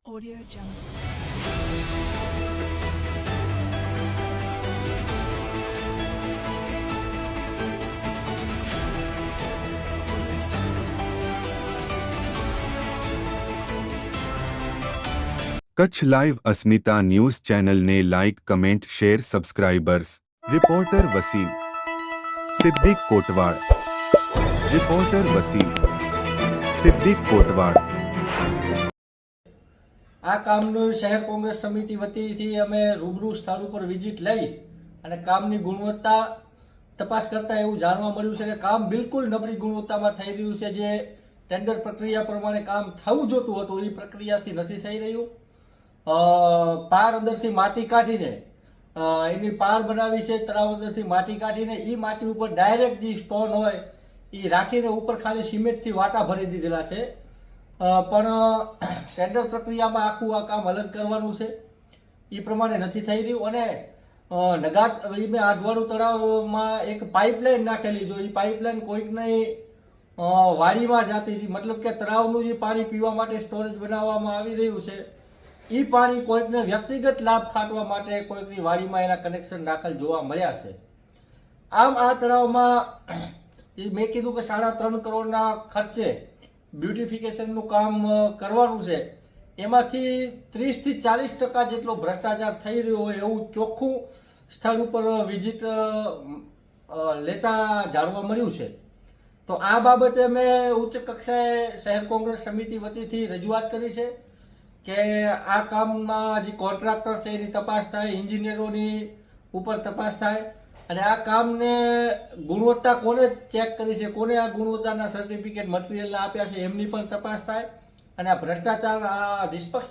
Audio Jungle. Kutch live Asmita news ચેનલને like comment share subscribers reporter Wasim Siddiq Kotwad reporter Wasim Siddiq Kotwad આ કામનું શહેર કોંગ્રેસ સમિતિ વતીથી અમે રૂબરૂ સ્થળ ઉપર વિઝિટ લઈ અને કામની ગુણવત્તા તપાસ કરતા એવું જાણવા મળ્યું છે કે કામ બિલકુલ નબળી ગુણવત્તામાં થઈ રહ્યું છે. જે ટેન્ડર પ્રક્રિયા પ્રમાણે કામ થવું જોતું હતું એ પ્રક્રિયાથી નથી થઈ રહ્યું. પાર અંદરથી માટી કાઢીને એની પાર બનાવી છે. તળાવ અંદરથી માટી કાઢીને એ માટી ઉપર ડાયરેક્ટ જે સ્ટોન હોય એ રાખીને ઉપર ખાલી સિમેન્ટથી વાટા ભરી દીધેલા છે. પણ ટેન્ડર પ્રક્રિયામાં આખું આ કામ અલગ કરવાનું છે એ પ્રમાણે નથી થઈ રહ્યું. અને નગાર મેં આઢવાડું તળાવમાં એક પાઇપલાઇન નાખેલી, જો એ પાઇપલાઇન કોઈકની વાડીમાં જતી હતી, મતલબ કે તળાવનું જે પાણી પીવા માટે સ્ટોરેજ બનાવવામાં આવી રહ્યું છે એ પાણી કોઈકને વ્યક્તિગત લાભ ખાટવા માટે કોઈકની વાડીમાં એના કનેક્શન દાખલ જોવા મળ્યા છે. આમ આ તળાવમાં મેં કીધું કે 3.5 કરોડના ખર્ચે બ્યુટિફિકેશનનું કામ કરવાનું છે. એમાંથી 30 થી 40% જેટલો ભ્રષ્ટાચાર થઈ રહ્યો હોય એવું ચોખ્ખું સ્થળ ઉપર વિઝિટ લેતા જાણવા મળ્યું છે. તો આ બાબતે મેં ઉચ્ચ કક્ષાએ શહેર કોંગ્રેસ સમિતિ વતીથી રજૂઆત કરી છે કે આ કામમાં જે કોન્ટ્રાક્ટર છે એની તપાસ થાય, એન્જિનિયરોની ઉપર તપાસ થાય અને આ કામને ગુણવત્તા કોને ચેક કરી છે, કોને આ ગુણવત્તાના સર્ટિફિકેટ મટીરિયલના આપ્યા છે એમની પણ તપાસ થાય અને આ ભ્રષ્ટાચાર, આ નિષ્પક્ષ